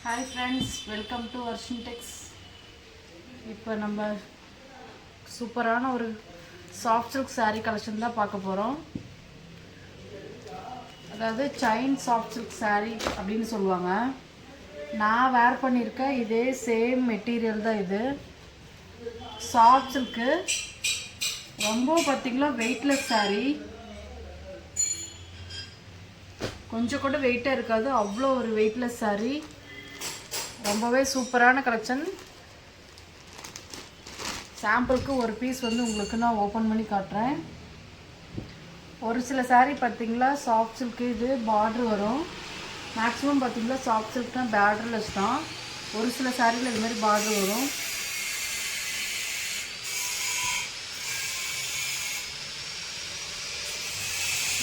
Hi friends, welcome to வர்ஷன் டெக்ஸ். இப்போ நம்ம சூப்பரான ஒரு சாஃப்ட் சில்க் சாரீ கலெக்ஷன் தான் பார்க்க போகிறோம். அதாவது செயின் சாஃப்ட் சில்க் சாரீ அப்படின்னு சொல்லுவாங்க. நான் வேர் பண்ணியிருக்க இதே சேம் மெட்டீரியல் தான். இது சாஃப்ட் சில்க்கு, ரொம்ப பார்த்திங்களா வெயிட்லெஸ் சாரீ. கொஞ்சம் கூட வெயிட்டாக இருக்காது, அவ்வளோ ஒரு வெயிட்லெஸ் சாரீ. ரொம்பவே சூப்பரான கலெக்ஷன். சாம்பிளுக்கு ஒரு பீஸ் உங்களுக்கு நான் ஓப்பன் பண்ணி காட்டுறேன். ஒரு சில சாரீ பார்த்திங்களா சாஃப்ட் சில்க்கு இது பார்டர் வரும். மேக்ஸிமம் பார்த்திங்களா சாஃப்ட் சில்க்னா பார்டர்லெஸ் தான். ஒரு சில சாரியில் இது மாதிரி பார்டர் வரும்.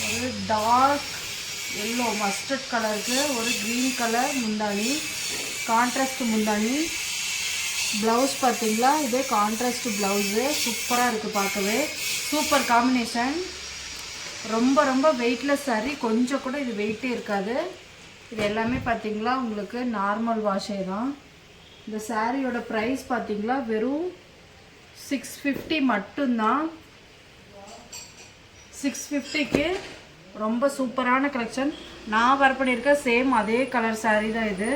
ஒரு டார்க் எல்லோ மஸ்டர்ட் கலருக்கு ஒரு க்ரீன் கலர் முந்தானி, கான்ட்ராஸ்ட் முந்தானி. ப்ளவுஸ் பார்த்தீங்களா, இதே கான்ட்ராஸ்ட் ப்ளவுஸு. சூப்பராக இருக்குது, பார்க்கவே சூப்பர் காம்பினேஷன். ரொம்ப ரொம்ப வெயிட்லெஸ் சாரீ, கொஞ்சம் கூட இது வெயிட்டே இருக்காது. இது எல்லாமே பார்த்தீங்களா உங்களுக்கு நார்மல் வாஷே தான். இந்த சாரியோட ப்ரைஸ் பார்த்தீங்களா வெறும் 650 மட்டும்தான். 650க்கு ரொம்ப சூப்பரான கலெக்ஷன். நான் வேர் பண்ணியிருக்க சேம் அதே கலர் சாரீ தான் இது.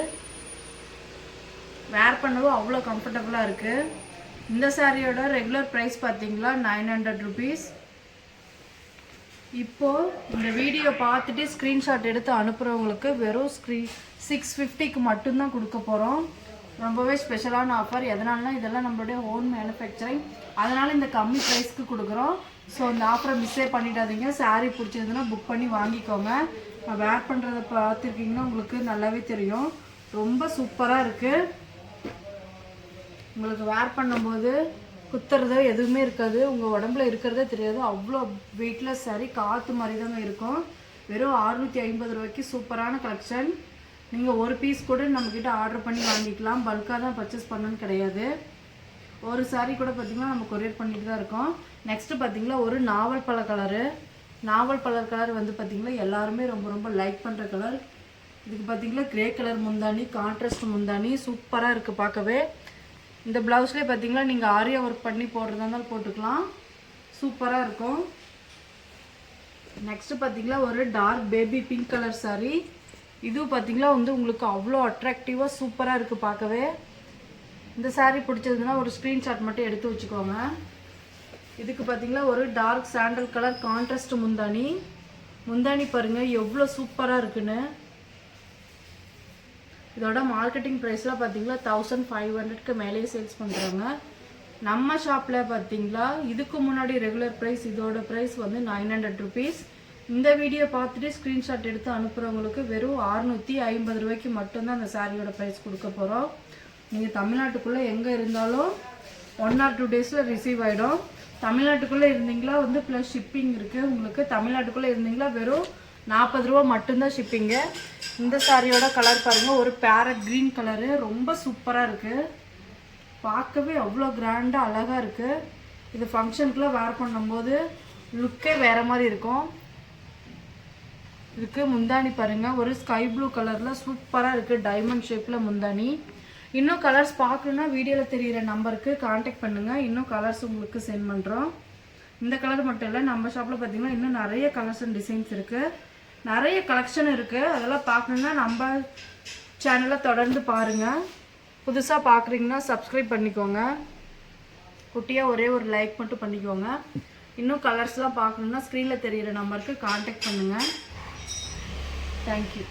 வேர் பண்ணவும் அவ்வளோ கம்ஃபர்டபுளாக இருக்குது. இந்த சாரியோட ரெகுலர் ப்ரைஸ் பார்த்தீங்களா 900 ருபீஸ். இப்போது இந்த வீடியோ பார்த்துட்டு ஸ்க்ரீன்ஷாட் எடுத்து அனுப்புகிறவங்களுக்கு வெறும் 650க்கு மட்டும்தான் கொடுக்க போகிறோம். ரொம்பவே ஸ்பெஷலான ஆஃபர். எதனாலனா இதெல்லாம் நம்மளுடைய ஓன் மேனுஃபேக்சரிங், அதனால் இந்த கம்மி ப்ரைஸ்க்கு கொடுக்குறோம். ஸோ இந்த ஆஃபரை மிஸ்ஸே பண்ணிடாதீங்க. சாரீ பிடிச்சதுன்னா புக் பண்ணி வாங்கிக்கோங்க. நான் வேர் பண்ணுறதை பார்த்துருக்கீங்கன்னா உங்களுக்கு நல்லாவே தெரியும். ரொம்ப சூப்பராக இருக்குது. உங்களுக்கு வேர் பண்ணும்போது குத்துறதோ எதுவுமே இருக்காது, உங்கள் உடம்புல இருக்கிறதே தெரியாது. அவ்வளோ வெயிட்லெஸ் சாரீ, காற்று மாதிரி தாங்க இருக்கும். வெறும் 650 ரூபாய்க்கு சூப்பரான கலெக்ஷன். நீங்கள் ஒரு பீஸ் கூட நம்மக்கிட்ட ஆர்டர் பண்ணி வாங்கிக்கலாம். பல்காக தான் பர்ச்சேஸ் பண்ணணும்னு கிடையாது. ஒரு சாரீ கூட பார்த்திங்கன்னா நம்ம கொரியர் பண்ணிட்டு தான் இருக்கோம். நெக்ஸ்ட்டு பார்த்திங்களா ஒரு நாவல் பழ கலரு. நாவல் பழ கலர் பார்த்திங்களா எல்லாருமே ரொம்ப ரொம்ப லைக் பண்ணுற கலர். இதுக்கு பார்த்திங்களா க்ரே கலர் முந்தானி, கான்ட்ராஸ்ட் முந்தானி. சூப்பராக இருக்குது பார்க்கவே. இந்த ப்ளவுஸ்லேயே பார்த்திங்களா நீங்கள் ஆரியா ஒர்க் பண்ணி போடுறதா இருந்தாலும் போட்டுக்கலாம். சூப்பராக இருக்கும். நெக்ஸ்ட்டு பார்த்திங்களா ஒரு dark baby pink colour sari. இதுவும் பார்த்திங்களா உங்களுக்கு அவ்வளோ அட்ராக்டிவாக சூப்பராக இருக்குது பார்க்கவே. இந்த சாரீ பிடிச்சதுன்னா ஒரு ஸ்க்ரீன்ஷாட் மட்டும் எடுத்து வச்சுக்கோங்க. இதுக்கு பார்த்திங்களா ஒரு டார்க் சாண்டல் கலர் கான்ட்ராஸ்ட் முந்தானி. முந்தானி பாருங்கள் எவ்வளோ சூப்பராக இருக்குன்னு. இதோட மார்க்கெட்டிங் ப்ரைஸ்லாம் பார்த்திங்களா 1500க்கு மேலேயே சேல்ஸ் பண்ணுறாங்க. நம்ம ஷாப்பில் பார்த்திங்களா இதுக்கு முன்னாடி ரெகுலர் ப்ரைஸ், இதோட ப்ரைஸ் 900 ருபீஸ். இந்த வீடியோ பார்த்துட்டு ஸ்க்ரீன்ஷாட் எடுத்து அனுப்புகிறவங்களுக்கு வெறும் 650 ரூபாய்க்கு மட்டும்தான் அந்த சாரியோட ப்ரைஸ் கொடுக்க போகிறோம். நீங்கள் தமிழ்நாட்டுக்குள்ளே எங்கே இருந்தாலும் 1 or 2 டேஸில் ரிசீவ் ஆகிடும். தமிழ்நாட்டுக்குள்ளே இருந்தீங்களா ப்ளஸ் ஷிப்பிங் இருக்குது உங்களுக்கு. தமிழ்நாட்டுக்குள்ளே இருந்தீங்களா வெறும் 40 ரூபா மட்டும்தான் ஷிப்பிங்கு. இந்த சாரியோட கலர் பாருங்கள், ஒரு பேரட் க்ரீன் கலரு. ரொம்ப சூப்பராக இருக்குது, பார்க்கவே அவ்வளோ கிராண்டாக அழகாக இருக்குது. இது ஃபங்க்ஷனுக்குள்ளே வேர் பண்ணும்போது லுக்கே வேறு மாதிரி இருக்கும். இதுக்கு முந்தானி பாருங்கள், ஒரு ஸ்கை ப்ளூ கலரில் சூப்பராக இருக்குது, டைமண்ட் ஷேப்பில் முந்தானி. இன்னும் கலர்ஸ் பார்க்கணுன்னா வீடியோவில் தெரிகிற நம்பருக்கு காண்டாக்ட் பண்ணுங்கள். இன்னும் கலர்ஸ் உங்களுக்கு சென்ட் பண்ணுறோம். இந்த கலர் மட்டும் இல்லை, நம்ம ஷாப்பில் பார்த்திங்கன்னா இன்னும் நிறைய கலர்ஸ் அண்ட் டிசைன்ஸ் இருக்குது, நிறைய கலெக்ஷன் இருக்குது. அதெல்லாம் பார்க்கணுன்னா நம்ம சேனலை தொடர்ந்து பாருங்கள். புதுசாக பார்க்குறீங்கன்னா சப்ஸ்கிரைப் பண்ணிக்கோங்க. குட்டியாக ஒரே ஒரு லைக் மட்டும் பண்ணிக்கோங்க. இன்னும் கலர்ஸ்லாம் பார்க்கணுன்னா ஸ்க்ரீனில் தெரிகிற நம்பருக்கு காண்டாக்ட் பண்ணுங்கள். தேங்க்யூ.